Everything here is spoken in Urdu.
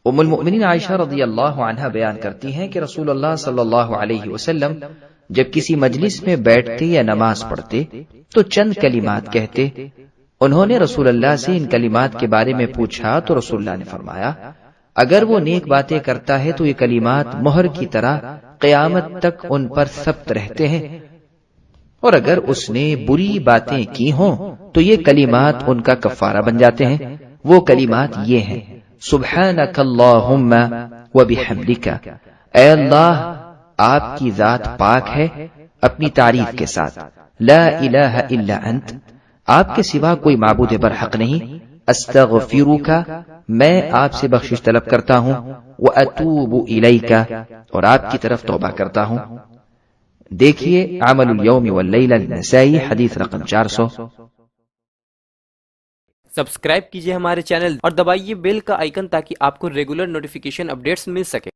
ام المؤمنین عائشہ رضی اللہ عنہا بیان کرتی ہیں کہ رسول اللہ صلی اللہ علیہ وسلم جب کسی مجلس میں بیٹھتے یا نماز پڑھتے تو چند کلمات کہتے۔ انہوں نے رسول اللہ سے ان کلمات کے بارے میں پوچھا تو رسول اللہ نے فرمایا، اگر وہ نیک باتیں کرتا ہے تو یہ کلمات مہر کی طرح قیامت تک ان پر ثبت رہتے ہیں، اور اگر اس نے بری باتیں کی ہوں تو یہ کلمات ان کا کفارہ بن جاتے ہیں۔ وہ کلمات یہ ہیں: سبحانک اللہم وبحمدک، اے اللہ آپ کی ذات پاک ہے اپنی تعریف کے ساتھ، لا الہ الا انت، آپ کے سوا کوئی معبود برحق نہیں، استغفرک، میں آپ سے بخشش طلب کرتا ہوں، واتوب الیک، اور آپ کی طرف توبہ کرتا ہوں۔ دیکھیے عمل الیوم واللیلہ للنسائی، حدیث رقم 400۔ سبسکرائب کیجئے ہمارے چینل اور دبائیے بیل کا آئیکن تاکہ آپ کو ریگولر نوٹیفیکیشن اپڈیٹس مل سکے۔